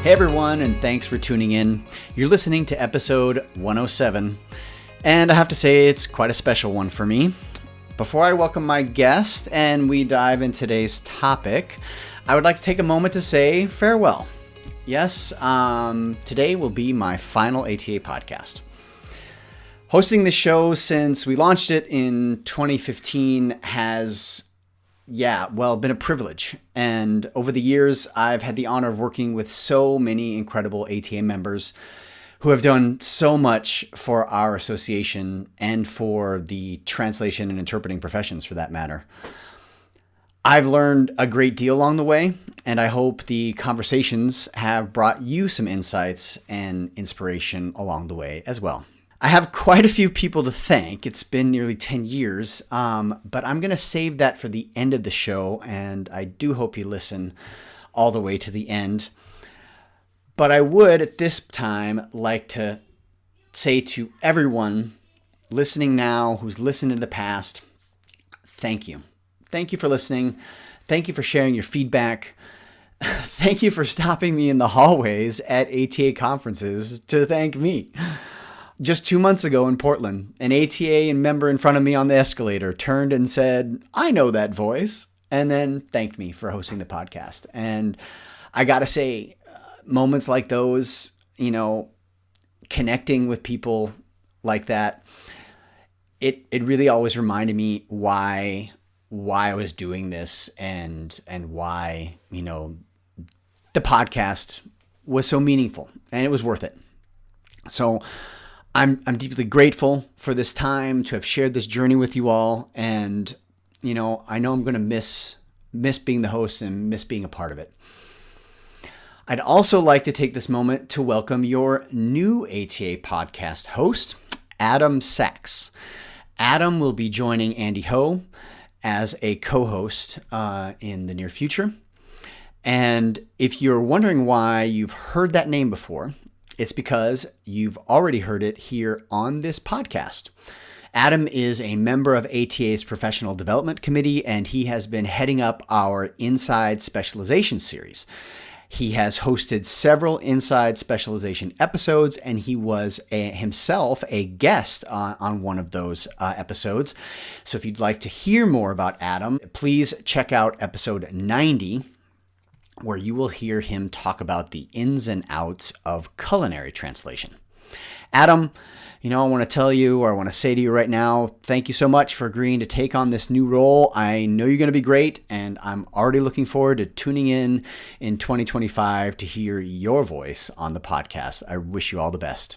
Hey everyone, and thanks for tuning in. You're listening to episode 107, and I have to say it's quite a special one for me. Before I welcome my guest and we dive into today's topic, I would like to take a moment to say farewell. Yes, today will be my final ATA podcast. Hosting the show since we launched it in 2015 has been a privilege. And over the years, I've had the honor of working with so many incredible ATA members who have done so much for our association and for the translation and interpreting professions for that matter. I've learned a great deal along the way, and I hope the conversations have brought you some insights and inspiration along the way as well. I have quite a few people to thank. It's been nearly 10 years, but I'm going to save that for the end of the show, and I do hope you listen all the way to the end. But I would, at this time, like to say to everyone listening now, who's listened in the past, thank you. Thank you for listening. Thank you for sharing your feedback. Thank you for stopping me in the hallways at ATA conferences to thank me. Just 2 months ago in Portland, an ATA member in front of me on the escalator turned and said, "I know that voice," and then thanked me for hosting the podcast. And I got to say, moments like those, connecting with people like that, it really always reminded me why I was doing this and why, the podcast was so meaningful and it was worth it. So I'm deeply grateful for this time to have shared this journey with you all. And, I know I'm going to miss being the host and miss being a part of it. I'd also like to take this moment to welcome your new ATA podcast host, Adam Sachs. Adam will be joining Andy Ho as a co-host in the near future. And if you're wondering why you've heard that name before, it's because you've already heard it here on this podcast. Adam is a member of ATA's Professional Development Committee, and he has been heading up our Inside Specialization series. He has hosted several Inside Specialization episodes, and he was himself a guest on one of those episodes. So if you'd like to hear more about Adam, please check out episode 90, where you will hear him talk about the ins and outs of culinary translation. Adam, I want to say to you right now, thank you so much for agreeing to take on this new role. I know you're going to be great, and I'm already looking forward to tuning in 2025 to hear your voice on the podcast. I wish you all the best.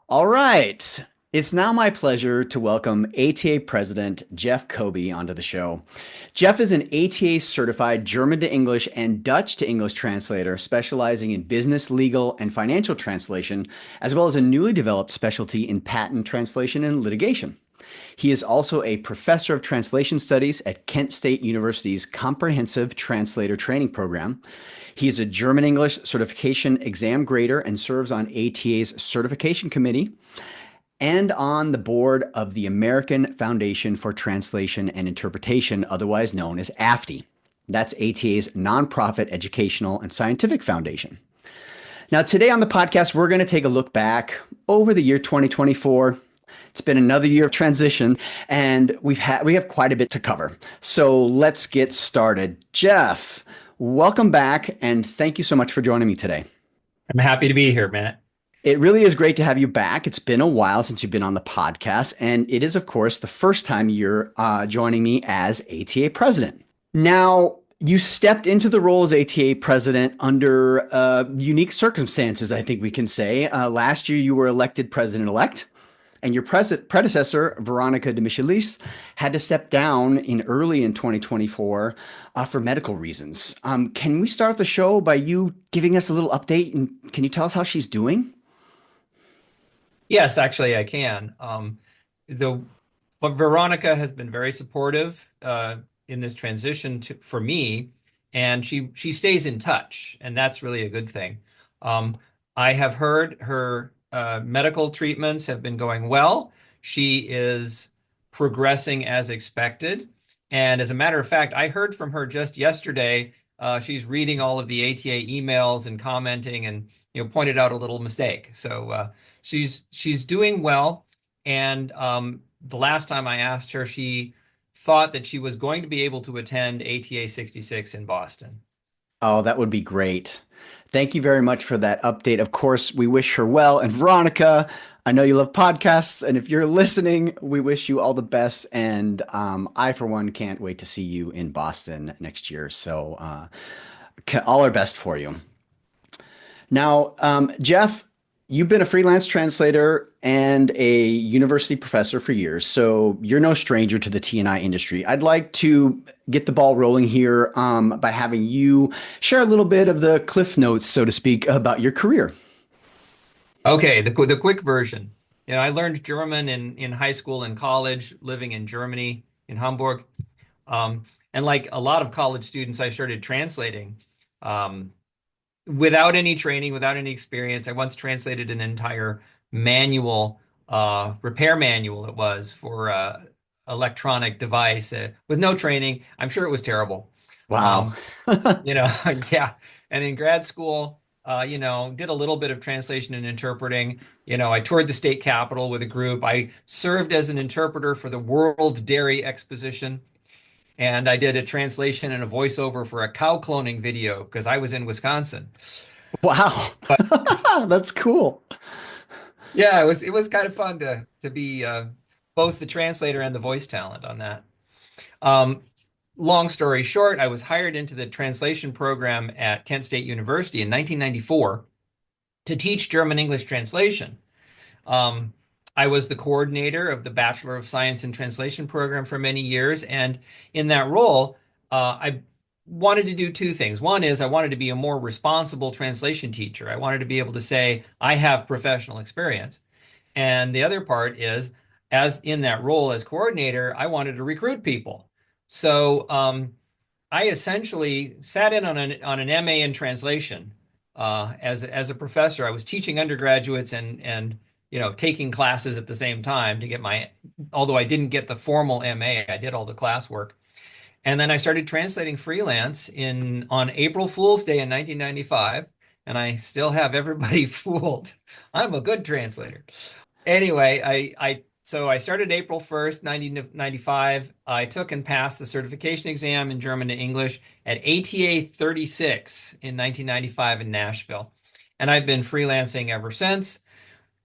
All right. It's now my pleasure to welcome ATA President Geoff Koby onto the show. Geoff is an ATA certified German to English and Dutch to English translator specializing in business, legal, and financial translation, as well as a newly developed specialty in patent translation and litigation. He is also a professor of translation studies at Kent State University's Comprehensive Translator Training Program. He is a German English certification exam grader and serves on ATA's certification committee and on the board of the American Foundation for Translation and Interpretation, otherwise known as AFTI. That's ATA's nonprofit educational and scientific foundation. Now, today on the podcast, we're going to take a look back over the year 2024. It's been another year of transition, and we have quite a bit to cover. So let's get started. Geoff, welcome back, and thank you so much for joining me today. I'm happy to be here, Matt. It really is great to have you back. It's been a while since you've been on the podcast, and it is, of course, the first time you're joining me as ATA President. Now, you stepped into the role as ATA President under unique circumstances, I think we can say. Last year, you were elected President-elect, and your predecessor, Veronica de Michelis, had to step down early in 2024 for medical reasons. Can we start the show by you giving us a little update, and can you tell us how she's doing? Yes, actually, I can. Veronica has been very supportive in this transition for me, and she stays in touch, and that's really a good thing. I have heard her medical treatments have been going well. She is progressing as expected, and as a matter of fact, I heard from her just yesterday she's reading all of the ATA emails and commenting, and pointed out a little mistake. So she's doing well. And the last time I asked her, she thought that she was going to be able to attend ATA 66 in Boston. Oh, that would be great. Thank you very much for that update. Of course, we wish her well. And Veronica, I know you love podcasts, and if you're listening, we wish you all the best. And I, for one, can't wait to see you in Boston next year. So, all our best for you. Now, Geoff, you've been a freelance translator and a university professor for years, so you're no stranger to the T&I industry. I'd like to get the ball rolling here by having you share a little bit of the cliff notes, so to speak, about your career. Okay, the quick version. I learned German in high school and college, living in Germany, in Hamburg. And like a lot of college students, I started translating without any training, without any experience. I once translated an entire manual, repair manual it was for electronic device with no training. I'm sure it was terrible. Wow. Um, yeah. And in grad school, did a little bit of translation and interpreting. I toured the state capitol with a group. I served as an interpreter for the World Dairy Exposition. And I did a translation and a voiceover for a cow cloning video because I was in Wisconsin. Wow. But That's cool. yeah, it was kind of fun to be both the translator and the voice talent on that. Um, Long story short, I was hired into the translation program at Kent State University in 1994 to teach German English translation. Um, I was the coordinator of the Bachelor of Science in Translation program for many years, and in that role, I wanted to do two things. One is I wanted to be a more responsible translation teacher. I wanted to be able to say I have professional experience. And the other part is, as in that role as coordinator, I wanted to recruit people. So I essentially sat in on an MA in translation as a professor. I was teaching undergraduates and taking classes at the same time to get my. Although I didn't get the formal MA, I did all the classwork. And then I started translating freelance in on April Fool's Day in 1995, and I still have everybody fooled. I'm a good translator. Anyway, I started April 1st, 1995. I took and passed the certification exam in German to English at ATA 36 in 1995 in Nashville. And I've been freelancing ever since.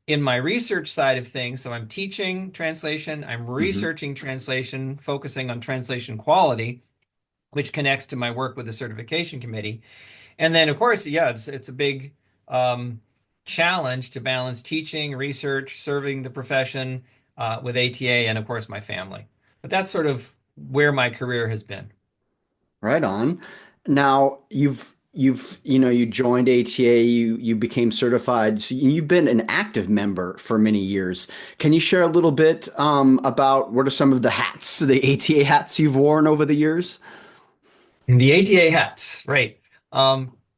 In my research side of things, so I'm teaching translation, I'm Hmm. researching translation, focusing on translation quality, which connects to my work with the certification committee. And then, of course, yeah, it's a big um, challenge to balance teaching, research, serving the profession with ATA, and of course, my family. But that's sort of where my career has been. Right on. Now you joined ATA, you became certified, so you've been an active member for many years. Can you share a little bit about what are some of the hats, the ATA hats you've worn over the years? The ATA hats, right?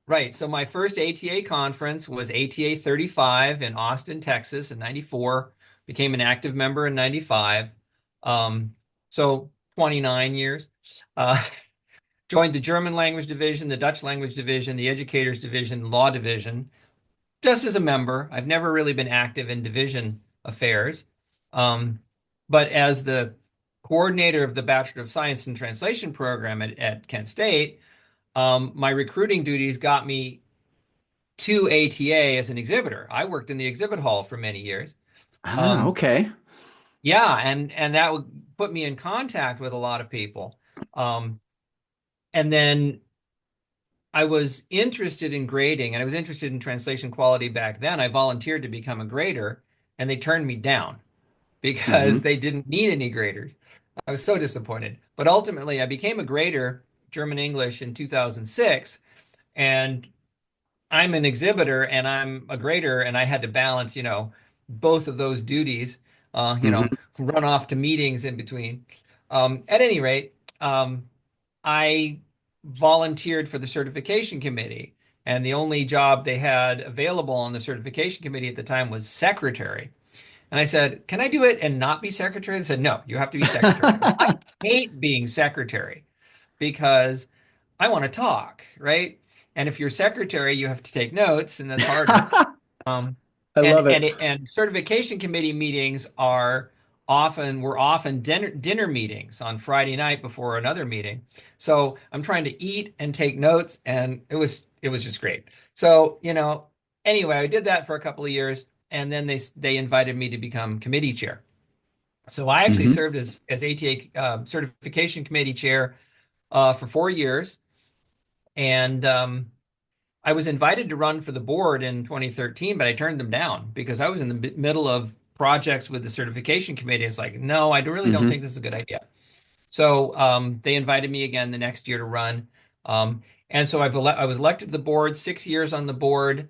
Right. So my first ATA conference was ATA 35 in Austin, Texas, in '94. Became an active member in '95. Um, so 29 years. Uh, Joined the German language division, the Dutch language division, the educators division, law division, just as a member. I've never really been active in division affairs. Um, but as the coordinator of the Bachelor of Science in Translation program at Kent State, my recruiting duties got me to ATA as an exhibitor. I worked in the exhibit hall for many years. Ah, Um, okay. yeah, and that would put me in contact with a lot of people. Um, and then I was interested in grading and I was interested in translation quality back then. I volunteered to become a grader and they turned me down because Hmm. they didn't need any graders. I was so disappointed. But ultimately, I became a grader, German English, in 2006. And I'm an exhibitor and I'm a grader, and I had to balance, both of those duties, Hmm. run off to meetings in between. At any rate, I volunteered for the certification committee, and the only job they had available on the certification committee at the time was secretary. And I said, "Can I do it and not be secretary?" They said, "No, you have to be secretary." Well, I hate being secretary because I want to talk, right? And if you're secretary, you have to take notes, and that's harder. Um, I and love it. and certification committee meetings are often dinner meetings on Friday night before another meeting. So I'm trying to eat and take notes, and it was just great. So, anyway, I did that for a couple of years, and then they invited me to become committee chair. So I actually Hmm. served as ATA certification committee chair for 4 years, and I was invited to run for the board in 2013, but I turned them down because I was in the middle of projects with the certification committee. It's like, no, I really don't Hmm. think this is a good idea. So they invited me again the next year to run. And so I was elected to the board, 6 years on the board.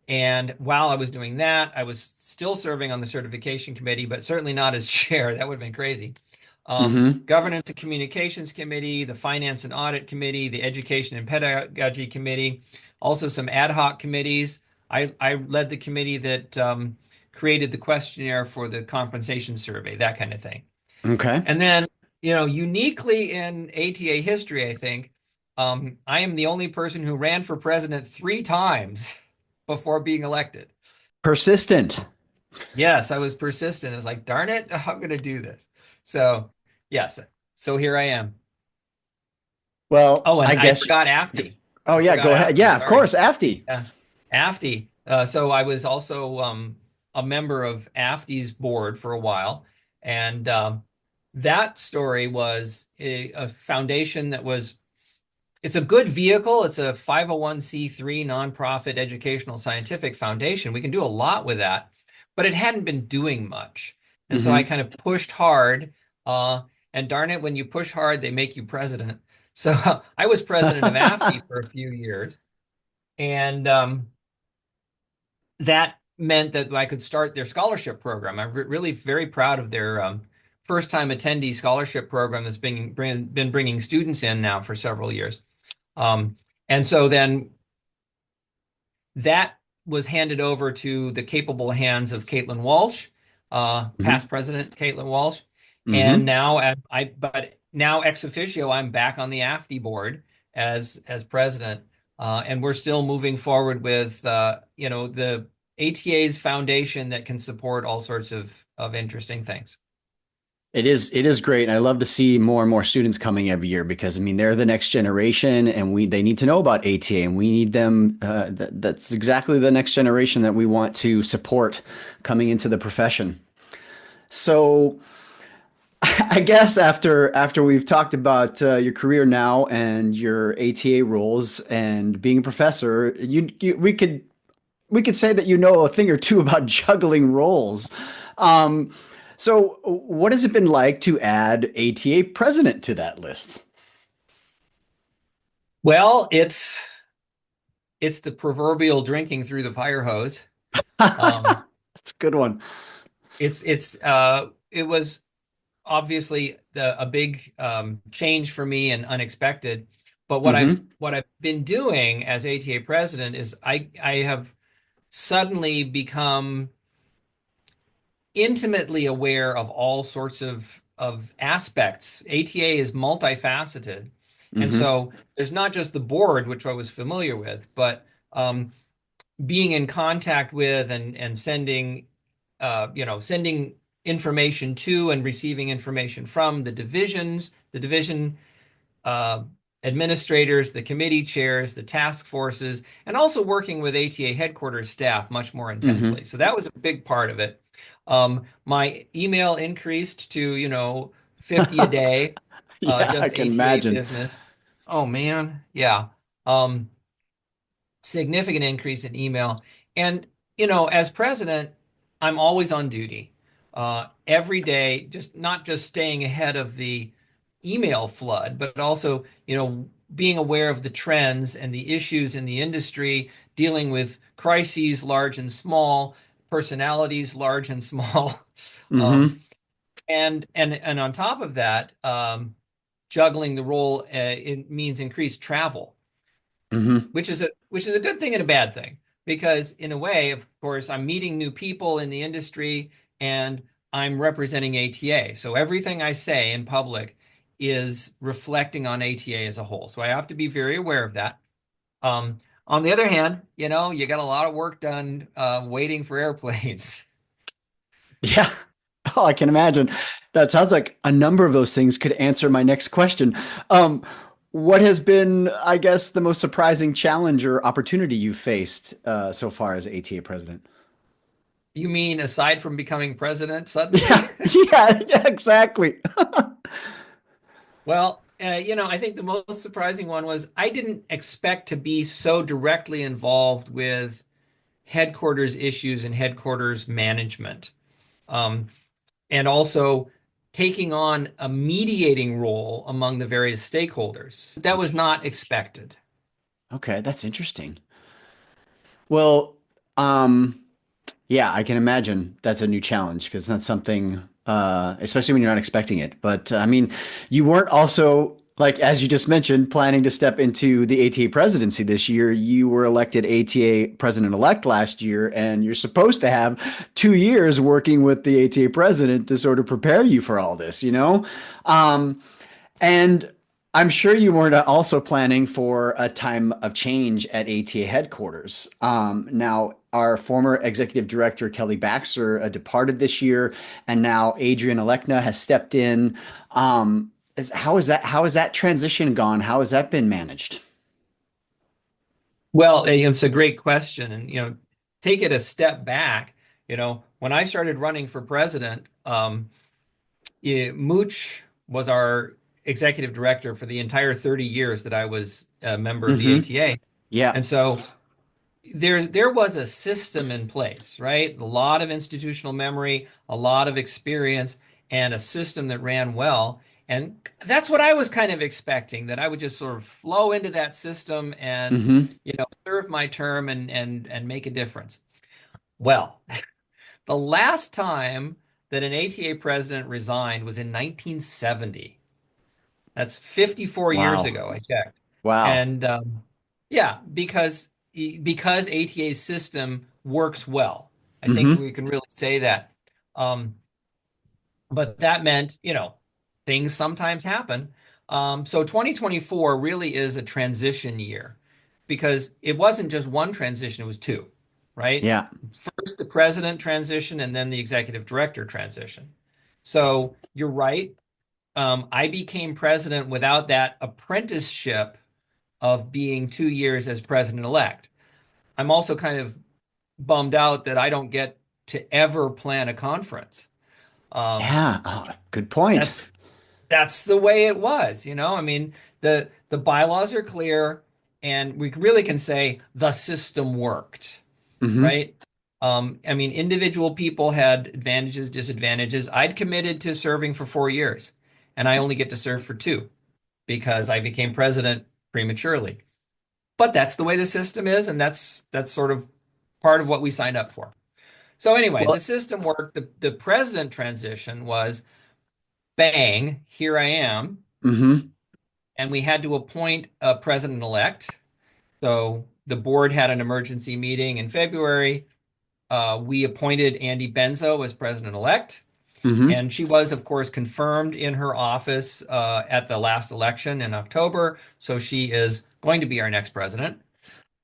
And while I was doing that, I was still serving on the certification committee, but certainly not as chair. That would have been crazy. Hmm. Governance and Communications Committee, the Finance and Audit Committee, the Education and Pedagogy Committee, also some ad hoc committees. I led the committee that created the questionnaire for the compensation survey, that kind of thing. Okay. And then, uniquely in ATA history, I think, I am the only person who ran for president 3 times before being elected. Persistent. Yes, I was persistent. I was like, darn it, I'm going to do this. So, yes, so here I am. Well, Oh, I and I guess. forgot AFTI. Oh I yeah, forgot go ahead. AFTI. Yeah, of Sorry. course, AFTI. Yeah, AFTI. So I was also a member of AFTI's board for a while, and that story was a foundation that was. It's a good vehicle. It's a 501(c)(3) nonprofit educational scientific foundation. We can do a lot with that, but it hadn't been doing much. And so I Hmm. kind of pushed hard. Uh, and darn it, when you push hard, they make you president. So I was president of AFTI for a few years. And that meant that I could start their scholarship program. I'm really very proud of their first time attendee scholarship program that's been bringing students in now for several years. Um, and so then that was handed over to the capable hands of Caitlin Walsh, Hmm. past president Caitlin Walsh. And Hmm. now but now ex officio, I'm back on the AFTI board as president. And we're still moving forward with, the ATA's foundation that can support all sorts of interesting things. It is great, and I love to see more and more students coming every year because I mean they're the next generation, and they need to know about ATA, and we need them. That's exactly the next generation that we want to support coming into the profession. So I guess after we've talked about your career now and your ATA roles and being a professor, we could say that you know a thing or two about juggling roles. Um, so, what has it been like to add ATA president to that list? Well, it's the proverbial drinking through the fire hose. Um, That's a good one. it was obviously a big change for me and unexpected. But what I've Hmm. what I've been doing as ATA president is I have suddenly become intimately aware of all sorts of aspects. ATA is multifaceted, and Hmm. so there's not just the board, which I was familiar with, but being in contact with and sending information to and receiving information from the division uh, administrators, the committee chairs, the task forces, and also working with ATA headquarters staff much more Hmm. intensely. So that was a big part of it. My email increased to, 50 a day, Yeah, I just can ATA imagine. business. Oh man, yeah. Um, Significant increase in email. And, as president, I'm always on duty. Every day, just not just staying ahead of the email flood, but also, being aware of the trends and the issues in the industry, dealing with crises large and small, personalities large and small. Um, Hmm. and on top of that, juggling the role, it means increased travel, Hmm. which is a good thing and a bad thing, because in a way, of course, I'm meeting new people in the industry and I'm representing ATA. So everything I say in public is reflecting on ATA as a whole. So I have to be very aware of that. On the other hand, you got a lot of work done waiting for airplanes. Yeah. Oh, I can imagine. That sounds like a number of those things could answer my next question. Um, what has been, I guess, the most surprising challenge or opportunity you've faced so far as ATA president? You mean aside from becoming president Yeah, suddenly? yeah, exactly. Well, I think the most surprising one was I didn't expect to be so directly involved with headquarters issues and headquarters management. Um, and also taking on a mediating role among the various stakeholders. That was not expected. Okay, that's interesting. Well, um, yeah, I can imagine that's a new challenge because that's something, especially when you're not expecting it. But I mean, you weren't also, like, as you just mentioned, planning to step into the ATA presidency this year. You were elected ATA president-elect last year, and you're supposed to have 2 years working with the ATA president to sort of prepare you for all this, you know? And I'm sure you weren't also planning for a time of change at ATA headquarters. Now, our former executive director, Kelly Baxter, departed this year, and now Adrian Alekna has stepped in. How has that transition gone? How has that been managed? Well, it's a great question. And, take it a step back. When I started running for president, Mooch was our executive director for the entire 30 years that I was a member of the Mm-hmm. ATA. Yeah. And so there was a system in place, right? A lot of institutional memory, a lot of experience, and a system that ran well. And that's what I was kind of expecting, that I would just sort of flow into that system and, Mm-hmm. serve my term and make a difference. Well, the last time that an ATA president resigned was in 1970. That's 54 years Wow. ago, I checked. Wow. And yeah, because ATA's system works well. I think Mm-hmm. we can really say that. Um, but that meant, things sometimes happen. So 2024 really is a transition year because it wasn't just one transition, it was two, right? Yeah. First, the president transition and then the executive director transition. So you're right. I became president without that apprenticeship of being 2 years as president-elect. I'm also kind of bummed out that I don't get to ever plan a conference. Um, Yeah. Oh, good point. that's that's the way it was, I mean, the bylaws are clear, and we really can say the system worked, Mm-hmm. right? I mean, individual people had advantages, disadvantages. I'd committed to serving for 4 years, and I only get to serve for two because I became president prematurely. But that's the way the system is, and that's sort of part of what we signed up for. So anyway, Well, the system worked. The president transition was bang, here I am, mm-hmm. and we had to appoint a president-elect. So the board had an emergency meeting in February. We appointed Andy Benzo as president-elect, Mm-hmm. and she was, of course, confirmed in her office at the last election in October. So she is going to be our next president.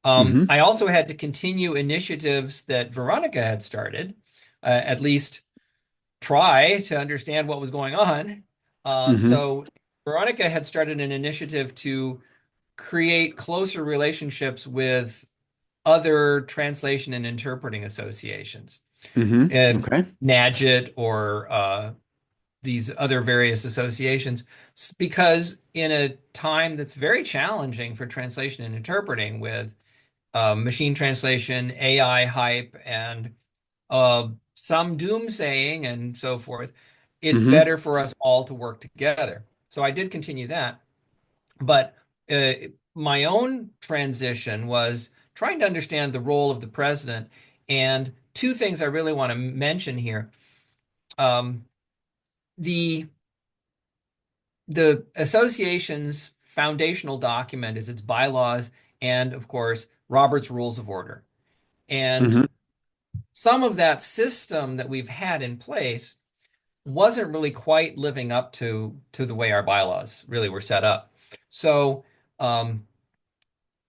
Mm-hmm. I also had to continue initiatives that Veronica had started, at least try to understand what was going on. Mm-hmm. So Veronica had started an initiative to create closer relationships with other translation and interpreting associations, Mm-hmm. Okay. NAGIT or these other various associations, because in a time that's very challenging for translation and interpreting with machine translation, AI hype, and some doomsaying and so forth, it's Mm-hmm. better for us all to work together. So I did continue that. But uh, my own transition was trying to understand the role of the president. And two things I really want to mention here. Um, the the association's foundational document is its bylaws and, of course, Robert's Rules of Order. And Mm-hmm. some of that system that we've had in place wasn't really quite living up to the way our bylaws really were set up. So um,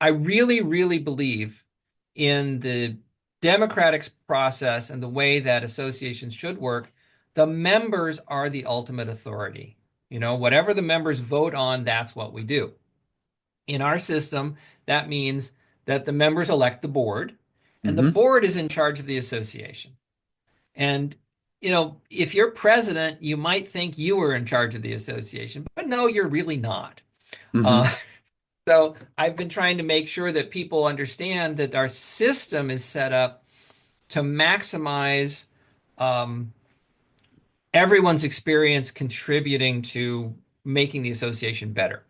I really, really believe in the democratic process and the way that associations should work. The members are the ultimate authority. Whatever the members vote on, that's what we do. In our system, that means that the members elect the board, and the Mm-hmm. board is in charge of the association. And, if you're president, you might think you were in charge of the association, but no, you're really not. Mm-hmm. Uh, so I've been trying to make sure that people understand that our system is set up to maximize um, everyone's experience contributing to making the association better.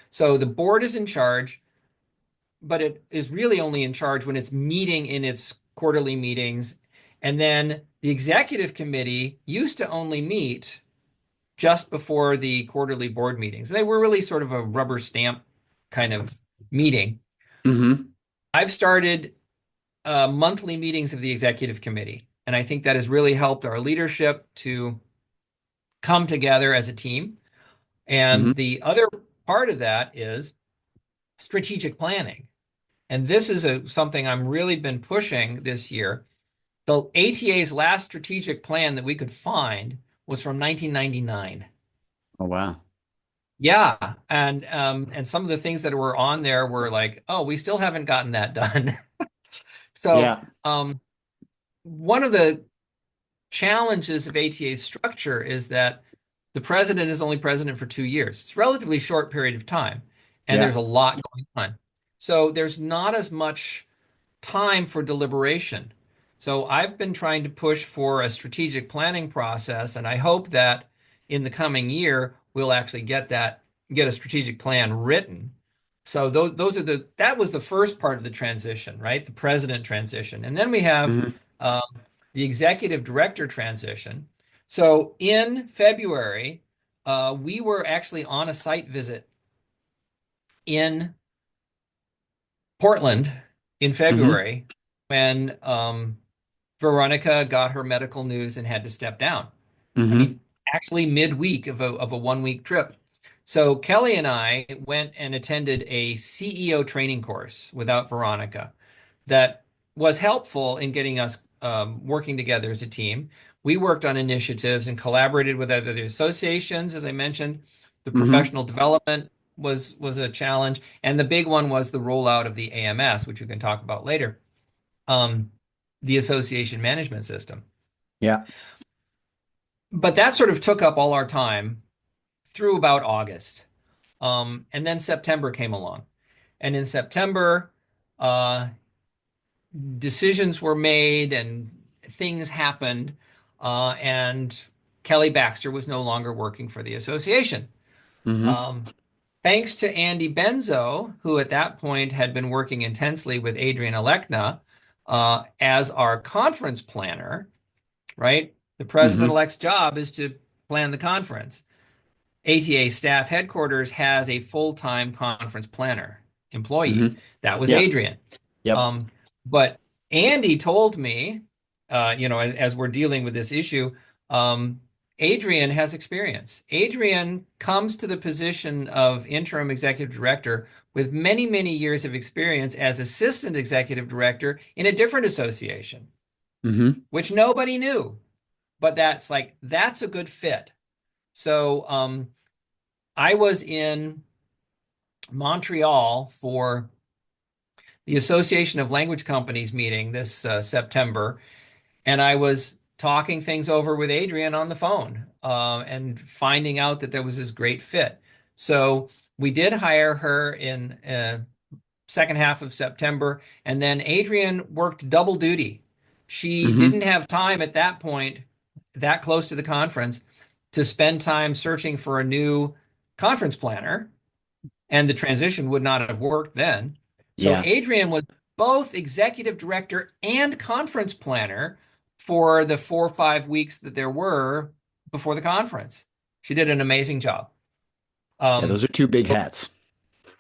So the board is in charge, but it is really only in charge when it's meeting in its quarterly meetings. And then the executive committee used to only meet just before the quarterly board meetings. They were really sort of a rubber stamp kind of meeting. Mm-hmm. I've started monthly meetings of the executive committee, and I think that has really helped our leadership to come together as a team. Mm-hmm. And the other part of that is strategic planning. And this is something I'm really been pushing this year. The ATA's last strategic plan that we could find was from 1999. Oh, wow. Yeah, and some of the things that were on there were like, oh, we still haven't gotten that done. So Yeah. one of the challenges of ATA's structure is that the president is only president for 2 years. It's a relatively short period of time, and there's Yeah. a lot going on. So there's not as much time for deliberation. So I've been trying to push for a strategic planning process, and I hope that in the coming year we'll actually get a strategic plan written. So that was the first part of the transition, right? The president transition. And then we have Mm-hmm. um, the executive director transition. So in February, we were actually on a site visit in Portland in Mm-hmm. February when Veronica got her medical news and had to step down. I Mm-hmm. mean, actually midweek of a 1 week trip. So Kelly and I went and attended a CEO training course without Veronica that was helpful in getting us working together as a team. We worked on initiatives and collaborated with other associations, as I mentioned. The Mm-hmm. professional development was a challenge, and the big one was the rollout of the AMS, which we can talk about later, um, the association management system. Yeah. But that sort of took up all our time through about August. And then September came along. And in September, uh, decisions were made and things happened. And Kelly Baxter was no longer working for the association. Mm-hmm. Um, Thanks to Andy Benzo, who at that point had been working intensely with Adrian Alekna as our conference planner, right? The Mm-hmm. president-elect's job is to plan the conference. ATA staff headquarters has a full-time conference planner employee. Mm-hmm. That was Yeah. Adrian. Yep. But Andy told me, as we're dealing with this issue, um, Adrian has experience. Adrian comes to the position of interim executive director with many, many years of experience as assistant executive director in a different association, Mm-hmm. which nobody knew. But that's a good fit. So I was in Montreal for the Association of Language Companies meeting this September, and I was talking things over with Adrian on the phone and finding out that there was this great fit. So we did hire her in second half of September, and then Adrian worked double duty. She Mm-hmm. didn't have time at that point, that close to the conference, to spend time searching for a new conference planner, and the transition would not have worked then. So Yeah. Adrian was both executive director and conference planner for the 4 or 5 weeks that there were before the conference. She did an amazing job. Yeah. Um, Those are two big so hats.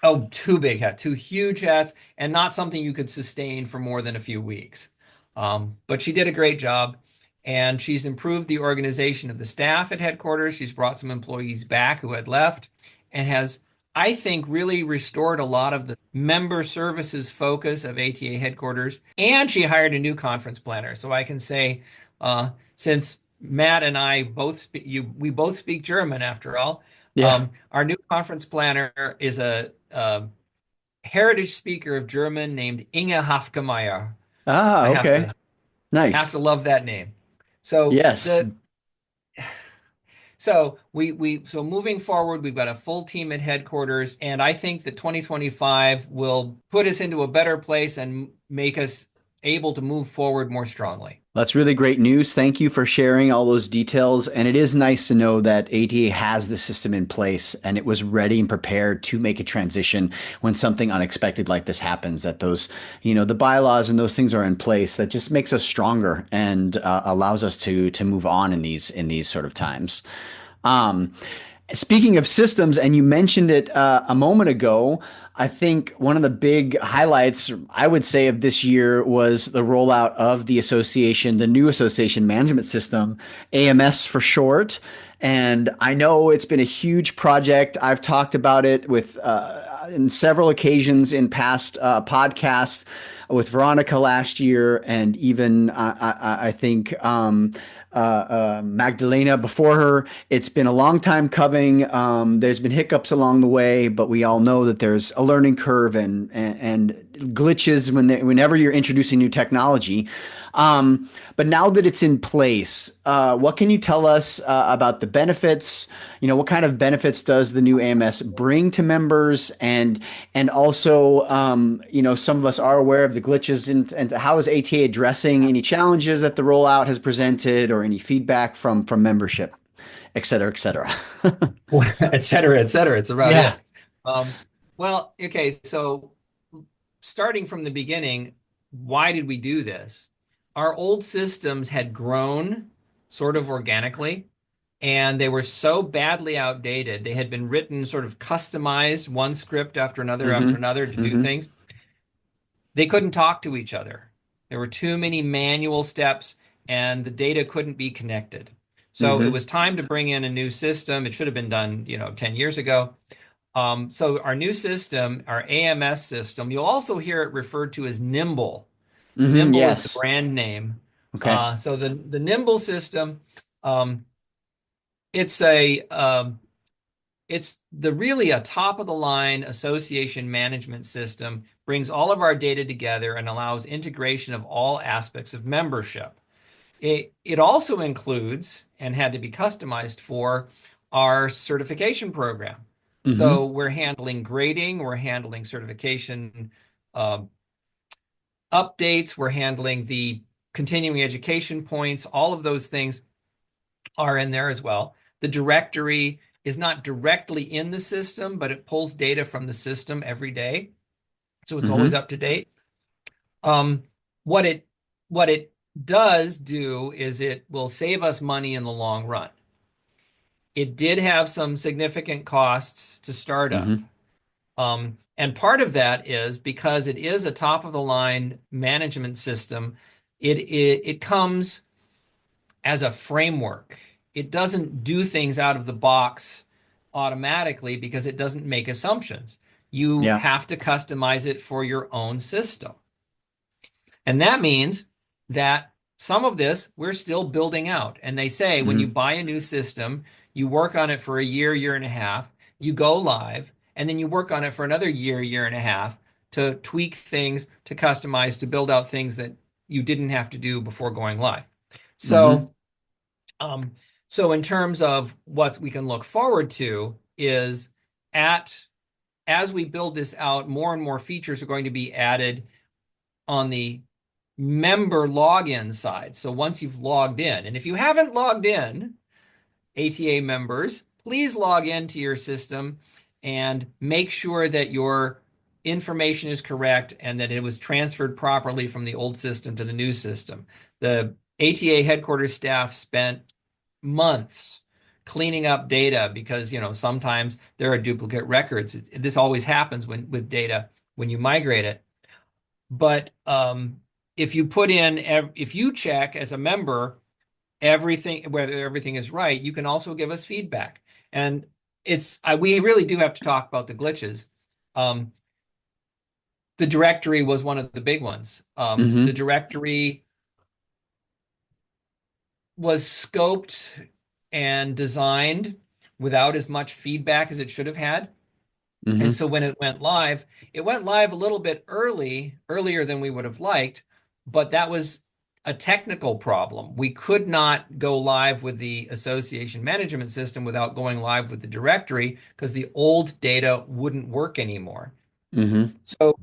Oh, two big hats, two huge hats, and not something you could sustain for more than a few weeks. But she did a great job. And she's improved the organization of the staff at headquarters. She's brought some employees back who had left and has, I think, really restored a lot of the member services focus of ATA headquarters. And she hired a new conference planner. So I can say, since Matt and I we both speak German after all. Yeah. Our new conference planner is a heritage speaker of German named Inge Hafkemeyer. Ah, I okay. have Nice. to love that name. So Yes. the so moving forward, we've got a full team at headquarters, and I think that 2025 will put us into a better place and make us able to move forward more strongly. That's really great news. Thank you for sharing all those details. And it is nice to know that ATA has the system in place and it was ready and prepared to make a transition when something unexpected like this happens. That those, the bylaws and those things are in place. That just makes us stronger and allows us to move on in these sort of times. Um, Speaking of systems, and you mentioned it a moment ago, I think one of the big highlights, I would say, of this year was the rollout of the new association management system, AMS for short. And I know it's been a huge project. I've talked about it with in several occasions in past podcasts with Veronica last year, and even I think Magdalena before her. It's been a long time coming. There's been hiccups along the way, but we all know that there's a learning curve and glitches whenever you're introducing new technology. But now that it's in place, what can you tell us about the benefits? What kind of benefits does the new AMS bring to members? And also, some of us are aware of the glitches, and how is ATA addressing any challenges that the rollout has presented, or any feedback from membership, et cetera, et cetera. Et cetera, et cetera. It's about Yeah. it. Um, well, okay, so starting from the beginning, why did we do this? Our old systems had grown sort of organically, and they were so badly outdated. They had been written sort of customized, one script after Mm-hmm. another to do Mm-hmm. things. They couldn't talk to each other. There were too many manual steps, and the data couldn't be connected. So it Mm-hmm. was time to bring in a new system. It should have been done, 10 years ago. So our new system, our AMS system, you'll also hear it referred to as Nimble. Mm-hmm. Nimble is the Yes. brand name. Okay. So the Nimble system, um, it's a it's the really a top of the line association management system, brings all of our data together and allows integration of all aspects of membership. It also includes and had to be customized for our certification program. Mm-hmm. So we're handling grading, we're handling certification uh, updates, we're handling the continuing education points, all of those things are in there as well. The directory is not directly in the system, but it pulls data from the system every day. So it's always Mm-hmm. up to date. Um, what it what it does do is it will save us money in the long run. It did have some significant costs to start up. Mm-hmm. And part of that is because it is a top of the line management system, it comes as a framework. It doesn't do things out of the box automatically because it doesn't make assumptions. You Yeah. have to customize it for your own system. And that means that some of this we're still building out. And they say when you Mm-hmm. buy a new system, you work on it for a year, year and a half, you go live, and then you work on it for another year, year and a half to tweak things, to customize, to build out things that you didn't have to do before going live. Mm-hmm. So um, so in terms of what we can look forward to is at as we build this out, more and more features are going to be added on the member login side. So once you've logged in, and if you haven't logged in, ATA members, please log into your system and make sure that your information is correct and that it was transferred properly from the old system to the new system. The ATA headquarters staff spent months cleaning up data because sometimes there are duplicate records. This always happens with data when you migrate it. But if you check as a member everything, whether everything is right, you can also give us feedback. And we really do have to talk about the glitches. Um, the directory was one of the big ones. The Mm-hmm. directory was scoped and designed without as much feedback as it should have had. And Mm-hmm. so when it went live a little bit earlier than we would have liked, but that was a technical problem. We could not go live with the association management system without going live with the directory because the old data wouldn't work anymore. Mm-hmm. So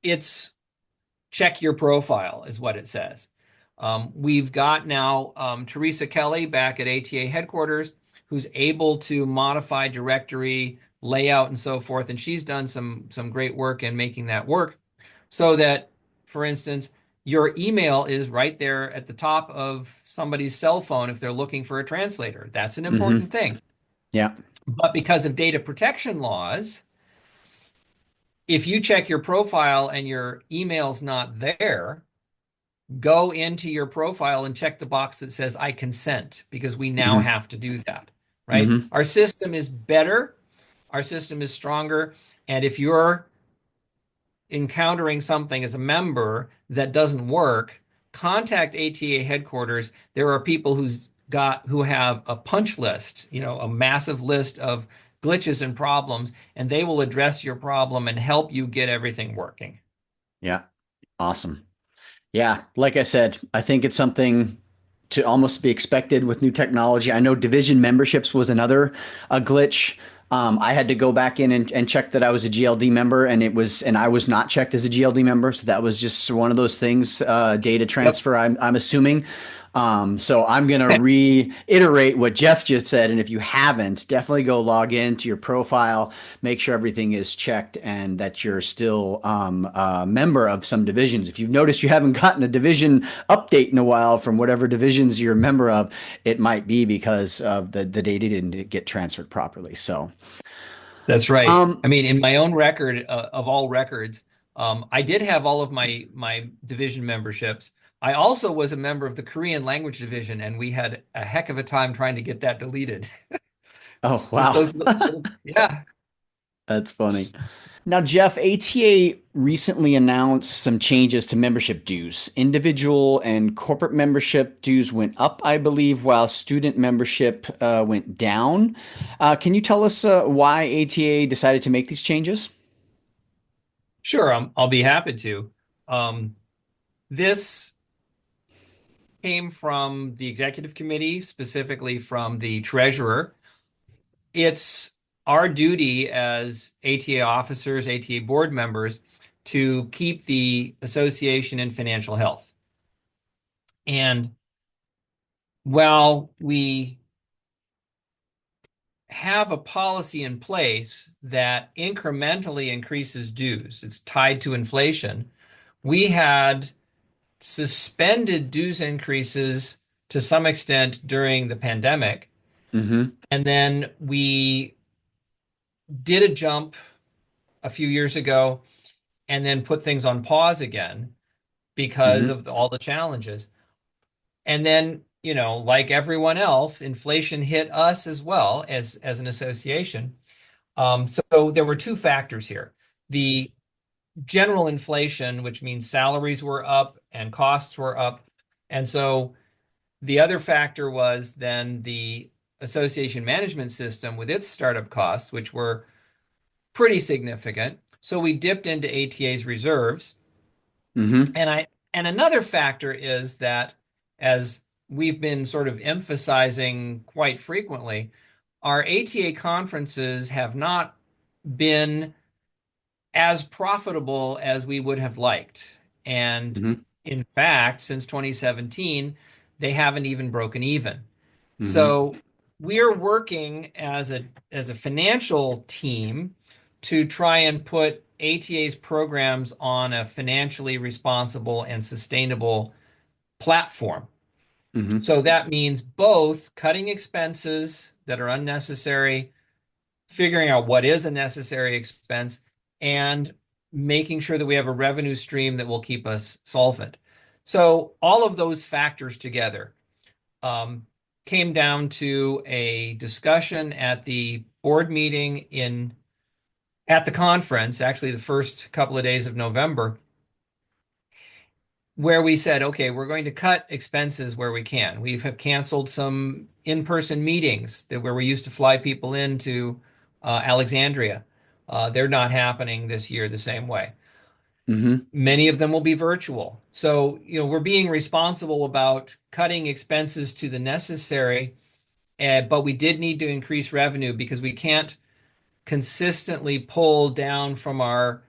it's check your profile is what it says. We've got now Teresa Kelly back at ATA headquarters who's able to modify directory layout and so forth, and she's done some great work in making that work so that, for instance, your email is right there at the top of somebody's cell phone if they're looking for a translator. That's an Mm-hmm. important thing. Yeah. But because of data protection laws, if you check your profile and your email's not there, go into your profile and check the box that says I consent because we now Mm-hmm. have to do that, right? Mm-hmm. Our system is better, our system is stronger, and if you're encountering something as a member that doesn't work, contact ATA headquarters. There are people who have a punch list, a massive list of glitches and problems, and they will address your problem and help you get everything working. Yeah. Awesome. Yeah, like I said, I think it's something to almost be expected with new technology. I know division memberships was another a glitch. I had to go back in and check that I was a GLD member, and I was not checked as a GLD member, so that was just one of those things. Data Yep. transfer, I'm assuming. So I'm gonna reiterate what Geoff just said, and if you haven't, definitely go log in to your profile, make sure everything is checked, and that you're still a member of some divisions. If you've noticed you haven't gotten a division update in a while from whatever divisions you're a member of, it might be because of the data didn't get transferred properly. So, That's right. um, I mean, in my own record of all records, I did have all of my division memberships. I also was a member of the Korean language division, and we had a heck of a time trying to get that deleted. oh Just wow. those yeah. That's funny. Now, Geoff, ATA recently announced some changes to membership dues. Individual and corporate membership dues went up, I believe, while student membership went down. Can you tell us why ATA decided to make these changes? Sure, I'll be happy to. Um, this came from the executive committee, specifically from the treasurer. It's our duty as ATA officers, ATA board members, to keep the association in financial health. And while we have a policy in place that incrementally increases dues, it's tied to inflation, we had suspended dues increases to some extent during the pandemic. Mm-hmm. And then we did a jump a few years ago and then put things on pause again because Mm-hmm. of all the challenges. And then, like everyone else, inflation hit us as well as an association. So there were two factors here. The general inflation, which means salaries were up and costs were up. And so the other factor was then the association management system with its startup costs, which were pretty significant. So we dipped into ATA's reserves. Mm-hmm. And another factor is that, as we've been sort of emphasizing quite frequently, our ATA conferences have not been as profitable as we would have liked. And Mm-hmm. in fact, since 2017, they haven't even broken even. Mm-hmm. So we're working as a financial team to try and put ATA's programs on a financially responsible and sustainable platform. Mm-hmm. So that means both cutting expenses that are unnecessary, figuring out what is a necessary expense, and making sure that we have a revenue stream that will keep us solvent. So all of those factors together. um, came down to a discussion at the board meeting at the conference, actually the first couple of days of November, where we said, okay, we're going to cut expenses where we can. We have canceled some in-person meetings where we used to fly people into Alexandria. They're not happening this year the same way. Mm-hmm. Many of them will be virtual. So, we're being responsible about cutting expenses to the necessary, but we did need to increase revenue because we can't consistently pull down from our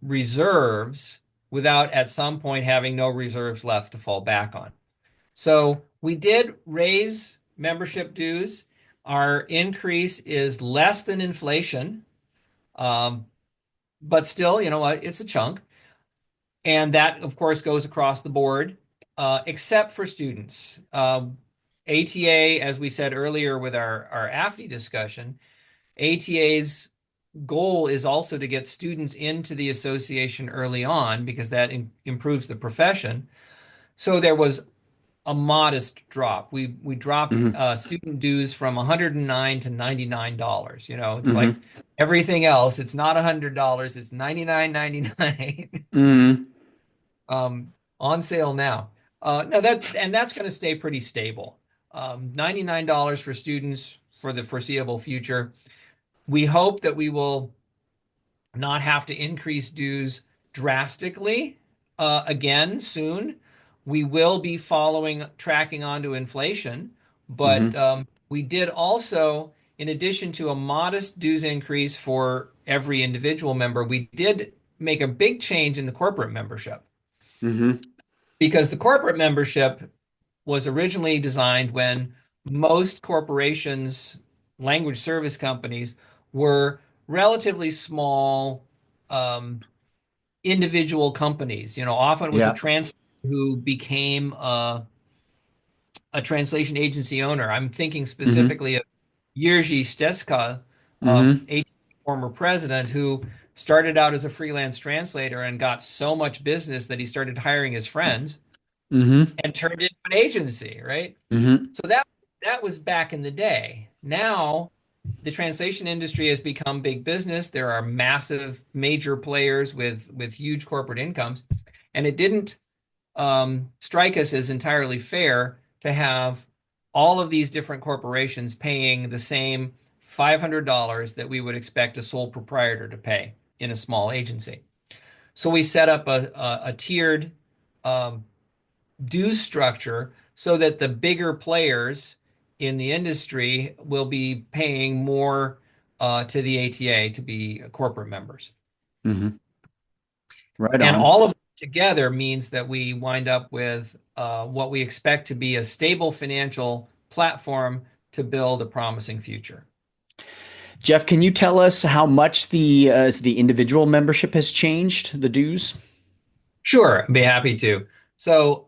reserves without at some point having no reserves left to fall back on. So we did raise membership dues. Our increase is less than inflation, um, but still, it's a chunk. And that, of course, goes across the board, except for students. ATA, as we said earlier with our AFNI discussion, ATA's goal is also to get students into the association early on because that improves the profession. So there was a modest drop. We dropped Mm-hmm. student dues from $109 to $99. It's Mm-hmm. like everything else. It's not $100. It's $99.99 Mm-hmm. on sale now. No, that's going to stay pretty stable. $99 for students for the foreseeable future. We hope that we will not have to increase dues drastically again soon. We will be tracking onto inflation, but Mm-hmm. we did also, in addition to a modest dues increase for every individual member, we did make a big change in the corporate membership Mm-hmm. because the corporate membership was originally designed when most corporations, language service companies, were relatively small um, individual companies. Often it was a Yeah. translator who became a translation agency owner. I'm thinking Mm-hmm. specifically of Jerzy Steska, Mm-hmm. AT former president, who started out as a freelance translator and got so much business that he started hiring his friends Mm-hmm. and turned it into an agency, right? Mm-hmm. So that was back in the day. Now the translation industry has become big business. There are massive major players with huge corporate incomes, and it didn't strike us as entirely fair to have all of these different corporations paying the same $500 that we would expect a sole proprietor to pay in a small agency. So we set up a tiered um, due structure so that the bigger players in the industry will be paying more to the ATA to be corporate members. Mm-hmm. Right And on. all of it together means that we wind up with what we expect to be a stable financial platform to build a promising future. Geoff, can you tell us how much the individual membership has changed, the dues? Sure, I'd be happy to. So,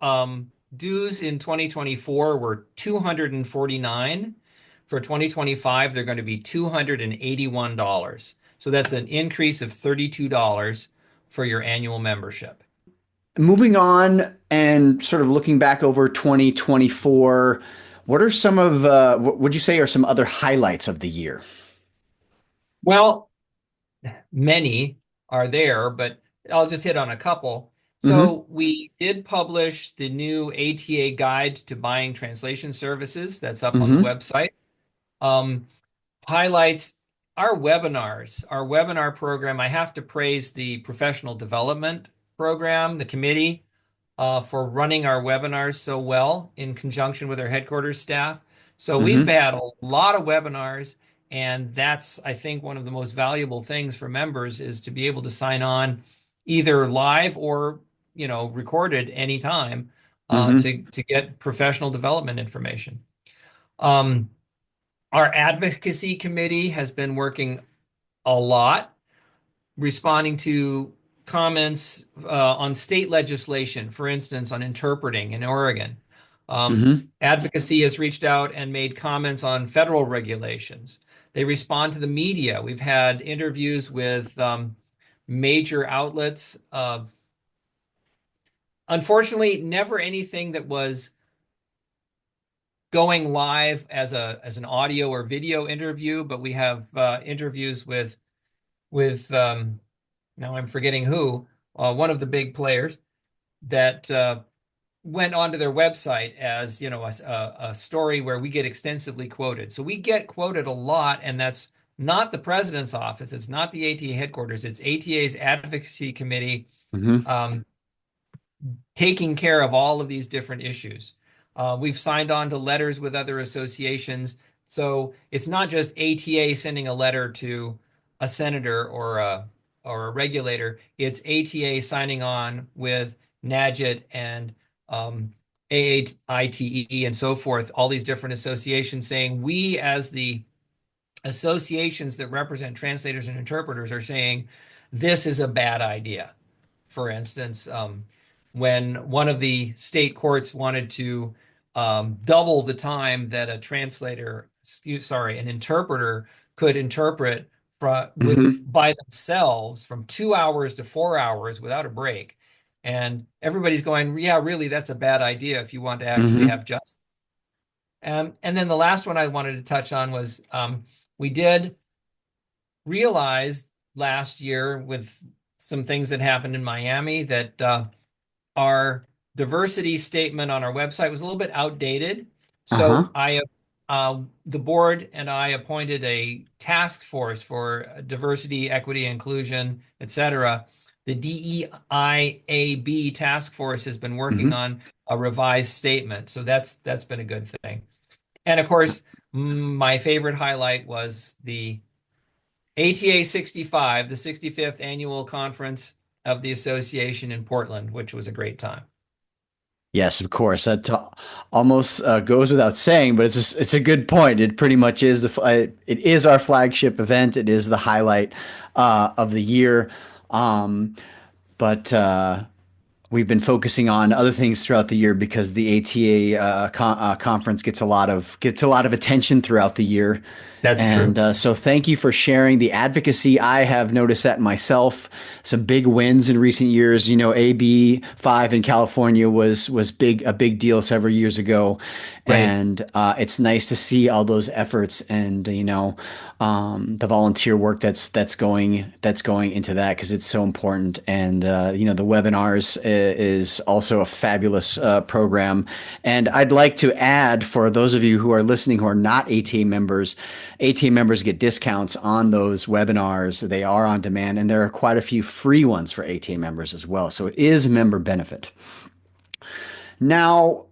dues in 2024 were 249. For 2025, they're going to be $281. So that's an increase of $32 for your annual membership. Moving on and sort of looking back over 2024, what are some of what would you say are some other highlights of the year? Well, many are there, but I'll just hit on a couple. Mm-hmm. So we did publish the new ATA guide to buying translation services. That's up on the Mm-hmm. website. Um, Highlights our webinar program. I have to praise the professional development program, the committee, for running our webinars so well in conjunction with our headquarters staff. So we've Mm-hmm. had a lot of webinars, and that's, I think, one of the most valuable things for members is to be able to sign on either live or, recorded anytime Mm-hmm. to get professional development information. Um, our advocacy committee has been working a lot responding to comments on state legislation, for instance, on interpreting in Oregon. Mm-hmm. Advocacy has reached out and made comments on federal regulations. They respond to the media. We've had interviews with major outlets. Unfortunately, never anything that was going live as an audio or video interview, but we have interviews with now I'm forgetting who, one of the big players that went onto their website as, a story where we get extensively quoted. So we get quoted a lot, and that's not the president's office. It's not the ATA headquarters. It's ATA's advocacy committee, Hmm. um, taking care of all of these different issues. We've signed on to letters with other associations. So it's not just ATA sending a letter to a senator or a regulator. It's ATA signing on with NAGIT and AAITE and so forth, all these different associations saying we, as the associations that represent translators and interpreters, are saying this is a bad idea. For instance, when one of the state courts wanted to double the time that a an interpreter could interpret Hmm. by themselves from 2 hours to 4 hours without a break. And everybody's going, yeah, really, that's a bad idea if you want to actually Hmm. have justice. And then the last one I wanted to touch on was we did realize last year with some things that happened in Miami that our diversity statement on our website was a little bit outdated. Uh-huh. So the board and I appointed a task force for diversity, equity, inclusion, etc. The DEIAB task force has been working Hmm. on a revised statement. So that's been a good thing. And of course, my favorite highlight was the ATA 65, the 65th annual conference of the association in Portland, which was a great time. Yes, of course. That almost goes without saying, but it's a good point. It pretty much is it is our flagship event. It is the highlight of the year. Um, but we've been focusing on other things throughout the year because the ATA conference gets a lot of attention throughout the year. That's And true. so thank you for sharing the advocacy. I have noticed that myself. Some big wins in recent years. You know, AB 5 in California was a big deal several years ago, Right. and it's nice to see all those efforts and the volunteer work that's going into that because it's so important. And the webinars is also a fabulous program. And I'd like to add for those of you who are listening who are not ATA members. ATA members get discounts on those webinars. They are on demand, and there are quite a few free ones for ATA members as well. So it is member benefit. Now,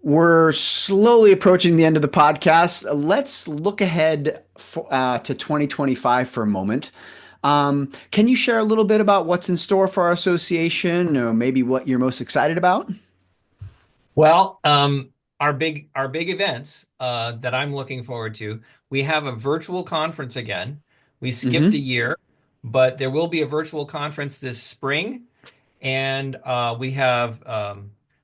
we're slowly approaching the end of the podcast. Let's look ahead to 2025 for a moment. Can you share a little bit about what's in store for our association, or maybe what you're most excited about? Well, our big events that I'm looking forward to. We have a virtual conference again. We skipped a Mm-hmm. year, but there will be a virtual conference this spring. And we have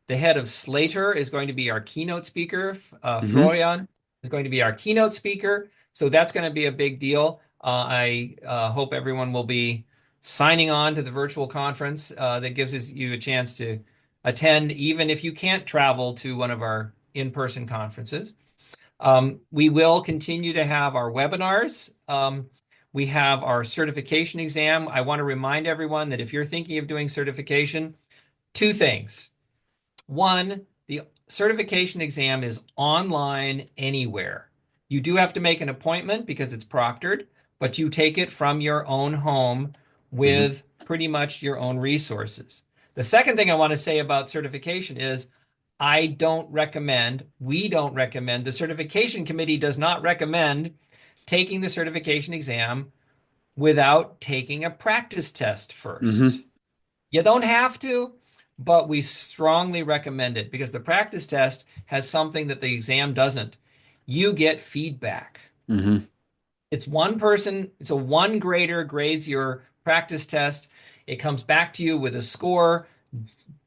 the head of Slater is going to be our keynote speaker. Mm-hmm. Florian is going to be our keynote speaker. So that's going to be a big deal. I hope everyone will be signing on to the virtual conference. That gives you a chance to attend, even if you can't travel to one of our in-person conferences. We will continue to have our webinars. We have our certification exam. I want to remind everyone that if you're thinking of doing certification, two things. One, the certification exam is online anywhere. You do have to make an appointment because it's proctored, but you take it from your own home Mm-hmm. with pretty much your own resources. The second thing I want to say about certification is we don't recommend, the certification committee does not recommend taking the certification exam without taking a practice test first. Mm-hmm. You don't have to, but we strongly recommend it because the practice test has something that the exam doesn't. You get feedback. Mm-hmm. It's one person, so one grader grades your practice test. It comes back to you with a score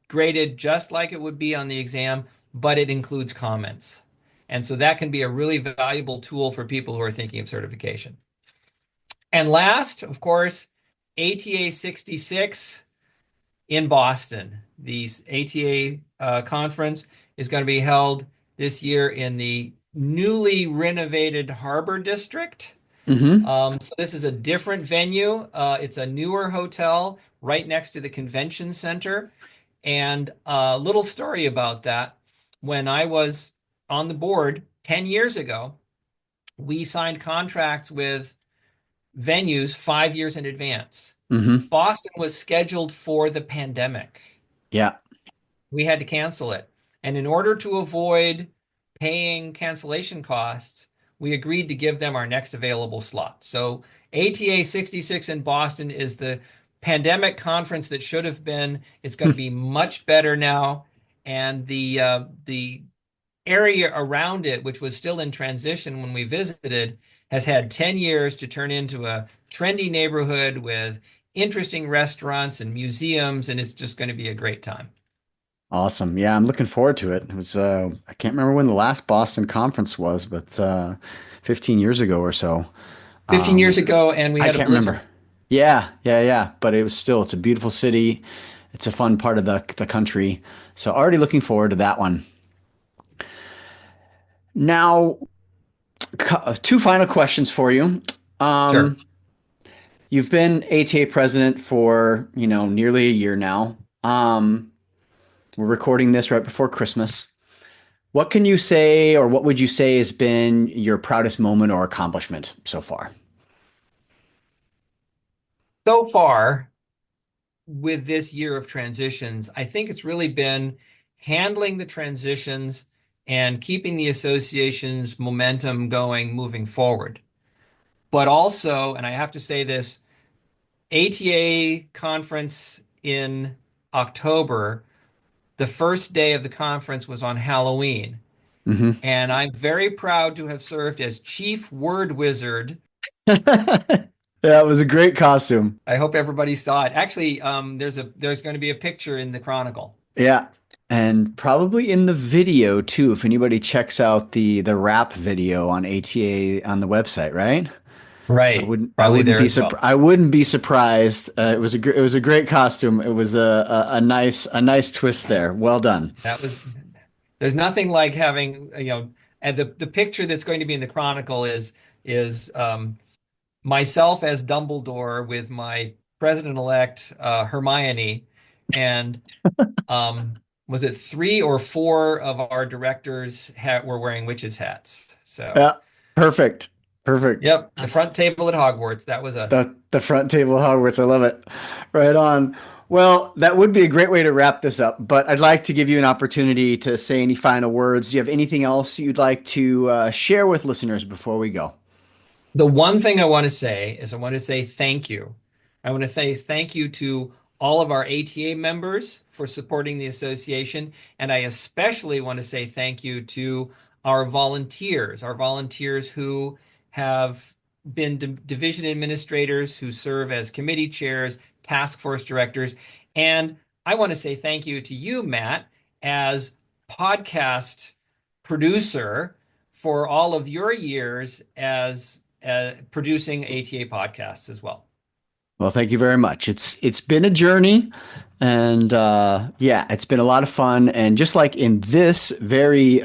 graded just like it would be on the exam, but it includes comments. And so that can be a really valuable tool for people who are thinking of certification. And last, of course, ATA 66 in Boston. The ATA conference is going to be held this year in the newly renovated Harbor District. Mm-hmm. So this is a different venue. It's a newer hotel right next to the convention center. And a little story about that. When I was on the board 10 years ago, we signed contracts with venues 5 years in advance. Mm-hmm. Boston was scheduled for the pandemic. Yeah. We had to cancel it. And in order to avoid paying cancellation costs, we agreed to give them our next available slot. So ATA 66 in Boston is the pandemic conference that should have been. It's going to be much better now. And the area around it, which was still in transition when we visited, has had 10 years to turn into a trendy neighborhood with interesting restaurants and museums, and it's just going to be a great time. Awesome. Yeah, I'm looking forward to it. It was I can't remember when the last Boston conference was, but 15 years ago or so. 15 years Um, ago, and we I had a can't remember. blizzard. Yeah, yeah, yeah. But it was still, it's a beautiful city. It's a fun part of the country. So already looking forward to that one. Now, two final questions for you. Sure. Um, you've been ATA president for, nearly a year now. We're recording this right before Christmas. What can you say, or what would you say has been your proudest moment or accomplishment so far? So far, with this year of transitions, I think it's really been handling the transitions and keeping the association's momentum going moving forward. But also, and I have to say this, ATA conference in October, the first day of the conference was on Halloween. Hmm. And I'm very proud to have served as chief word wizard. Yeah, it was a great costume. I hope everybody saw it. Actually, there's going to be a picture in the Chronicle. Yeah. And probably in the video too, if anybody checks out the rap video on ATA on the website, right? I Right, wouldn't I probably wouldn't there be as well. I wouldn't be surprised. It was a great costume. It was a nice twist there. Well done. That was There's nothing like having, and the picture that's going to be in the Chronicle is myself as Dumbledore with my president-elect Hermione, and was it three or four of our directors were wearing witches' hats? So, Yeah. Perfect. Perfect. yep, the front table at Hogwarts, that was us. The front table of Hogwarts. I love it. Right on. Well, that would be a great way to wrap this up, but I'd like to give you an opportunity to say any final words. Do you have anything else you'd like to share with listeners before we go? The one thing I want to say is I want to say thank you. I want to say thank you to all of our ATA members for supporting the association. And I especially want to say thank you to our volunteers who have been division administrators, who serve as committee chairs, task force directors. And I want to say thank you to you, Matt, as podcast producer for all of your years as producing ATA podcasts as well. Well, thank you very much. It's been a journey, and yeah, it's been a lot of fun. And just like in this very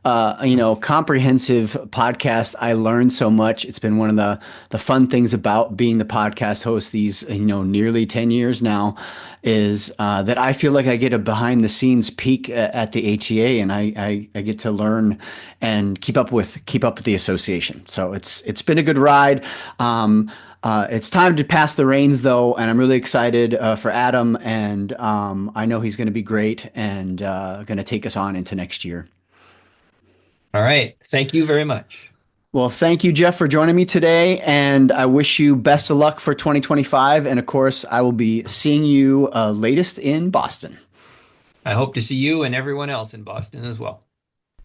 comprehensive podcast, I learned so much. It's been one of the fun things about being the podcast host these nearly 10 years now is that I feel like I get a behind the scenes peek at the ATA, and I get to learn and keep up with the association. So it's been a good ride. It's time to pass the reins, though, and I'm really excited for Adam, and I know he's going to be great and going to take us on into next year. All right. Thank you very much. Well, thank you, Geoff, for joining me today, and I wish you best of luck for 2025. And of course, I will be seeing you latest in Boston. I hope to see you and everyone else in Boston as well.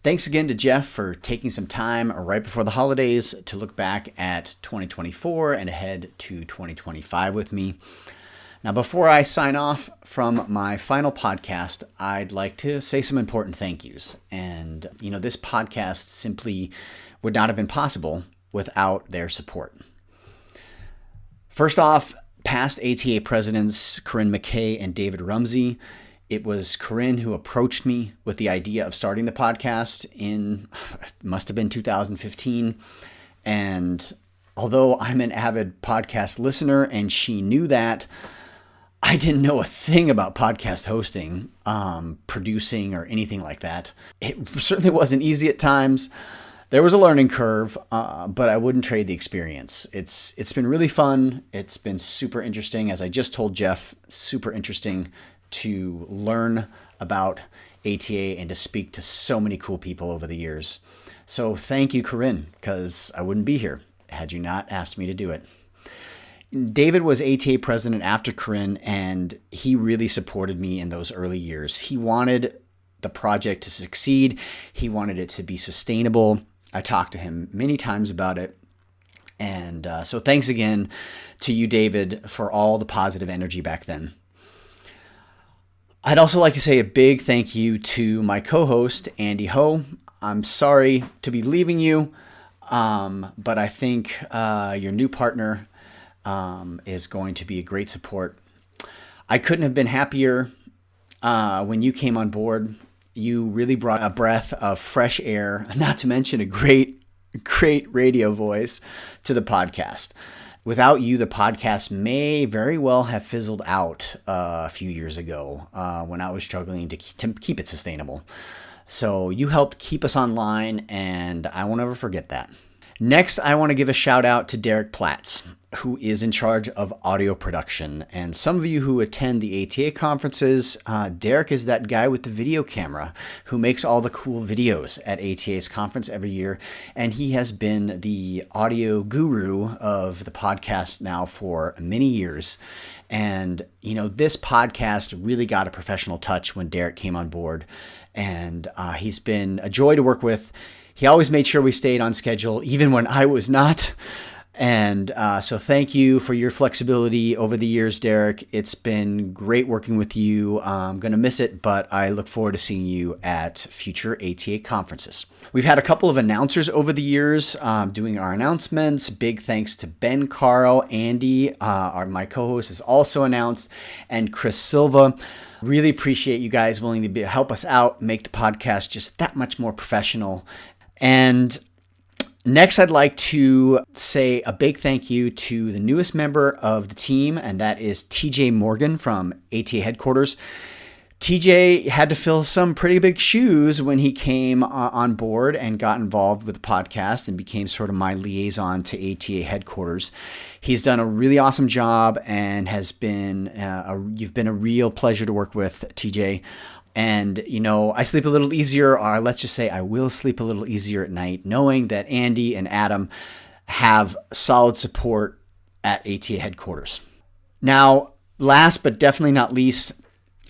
Thanks again to Geoff for taking some time right before the holidays to look back at 2024 and ahead to 2025 with me. Now, before I sign off from my final podcast, I'd like to say some important thank yous. And, this podcast simply would not have been possible without their support. First off, past ATA presidents Corinne McKay and David Rumsey. It was Corinne who approached me with the idea of starting the podcast must have been 2015. And although I'm an avid podcast listener and she knew that, I didn't know a thing about podcast hosting, producing, or anything like that. It certainly wasn't easy at times. There was a learning curve, but I wouldn't trade the experience. It's been really fun. It's been super interesting. As I just told Geoff, super interesting to learn about ATA and to speak to so many cool people over the years. So thank you, Corinne, because I wouldn't be here had you not asked me to do it. David was ATA president after Corinne, and he really supported me in those early years. He wanted the project to succeed. He wanted it to be sustainable. I talked to him many times about it. And so thanks again to you, David, for all the positive energy back then. I'd also like to say a big thank you to my co-host, Andy Ho. I'm sorry to be leaving you, but I think your new partner is going to be a great support. I couldn't have been happier when you came on board. You really brought a breath of fresh air, not to mention a great radio voice to the podcast. Without you, the podcast may very well have fizzled out a few years ago when I was struggling to keep it sustainable. So you helped keep us online, and I won't ever forget that. Next, I want to give a shout out to Derek Platts, who is in charge of audio production. And some of you who attend the ATA conferences, Derek is that guy with the video camera who makes all the cool videos at ATA's conference every year. And he has been the audio guru of the podcast now for many years. And, this podcast really got a professional touch when Derek came on board. And he's been a joy to work with. He always made sure we stayed on schedule, even when I was not. And so thank you for your flexibility over the years, Derek. It's been great working with you. I'm going to miss it, but I look forward to seeing you at future ATA conferences. We've had a couple of announcers over the years doing our announcements. Big thanks to Ben Carl, Andy, my co-host, is also announced, and Chris Silva. Really appreciate you guys willing to help us out, make the podcast just that much more professional. And next, I'd like to say a big thank you to the newest member of the team, and that is TJ Morgan from ATA headquarters. TJ had to fill some pretty big shoes when he came on board and got involved with the podcast and became sort of my liaison to ATA headquarters. He's done a really awesome job and has been you've been a real pleasure to work with, TJ. And, I sleep a little easier, or let's just say I will sleep a little easier at night, knowing that Andy and Adam have solid support at ATA headquarters. Now, last but definitely not least,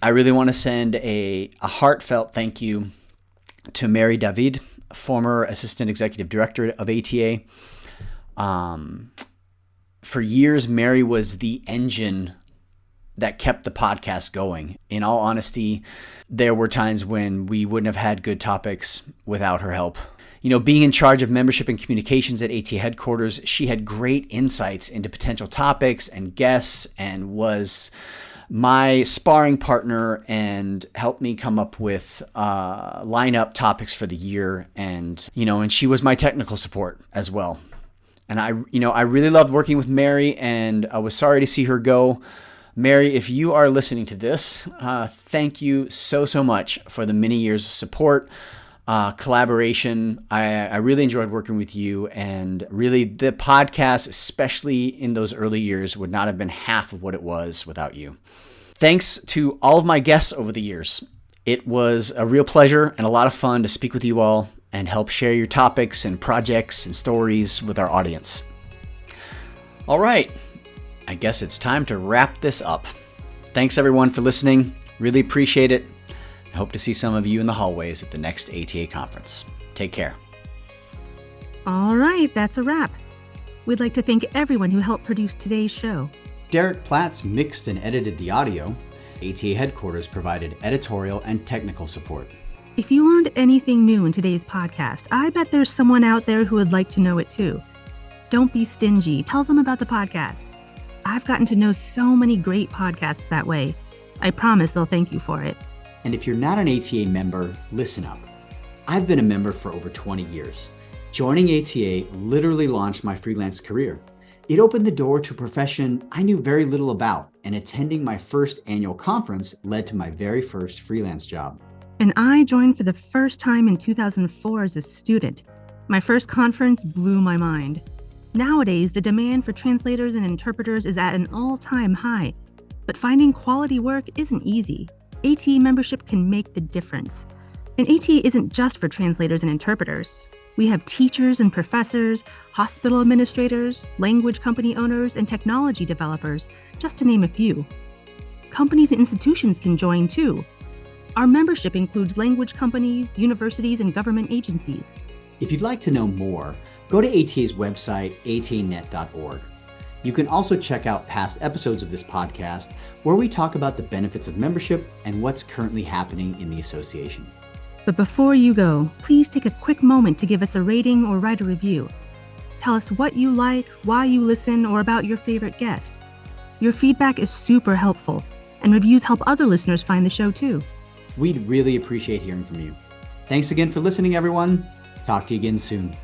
I really want to send a heartfelt thank you to Mary David, former Assistant Executive Director of ATA. For years, Mary was the engine that kept the podcast going. In all honesty, there were times when we wouldn't have had good topics without her help. Being in charge of membership and communications at ATA headquarters, she had great insights into potential topics and guests and was my sparring partner and helped me come up with line up topics for the year. And she was my technical support as well. And I really loved working with Mary, and I was sorry to see her go. Mary, if you are listening to this, thank you so much for the many years of support, collaboration. I really enjoyed working with you, and really the podcast, especially in those early years, would not have been half of what it was without you. Thanks to all of my guests over the years. It was a real pleasure and a lot of fun to speak with you all and help share your topics and projects and stories with our audience. All right. I guess it's time to wrap this up. Thanks everyone for listening. Really appreciate it. I hope to see some of you in the hallways at the next ATA conference. Take care. All right, that's a wrap. We'd like to thank everyone who helped produce today's show. Derek Platts mixed and edited the audio. ATA headquarters provided editorial and technical support. If you learned anything new in today's podcast, I bet there's someone out there who would like to know it too. Don't be stingy. Tell them about the podcast. I've gotten to know so many great podcasts that way. I promise they'll thank you for it. And if you're not an ATA member, listen up. I've been a member for over 20 years. Joining ATA literally launched my freelance career. It opened the door to a profession I knew very little about, and attending my first annual conference led to my very first freelance job. And I joined for the first time in 2004 as a student. My first conference blew my mind. Nowadays, the demand for translators and interpreters is at an all-time high, but finding quality work isn't easy. ATA membership can make the difference. And ATA isn't just for translators and interpreters. We have teachers and professors, hospital administrators, language company owners, and technology developers, just to name a few. Companies and institutions can join too. Our membership includes language companies, universities, and government agencies. If you'd like to know more, go to ATA's website, atanet.org. You can also check out past episodes of this podcast where we talk about the benefits of membership and what's currently happening in the association. But before you go, please take a quick moment to give us a rating or write a review. Tell us what you like, why you listen, or about your favorite guest. Your feedback is super helpful, and reviews help other listeners find the show too. We'd really appreciate hearing from you. Thanks again for listening, everyone. Talk to you again soon.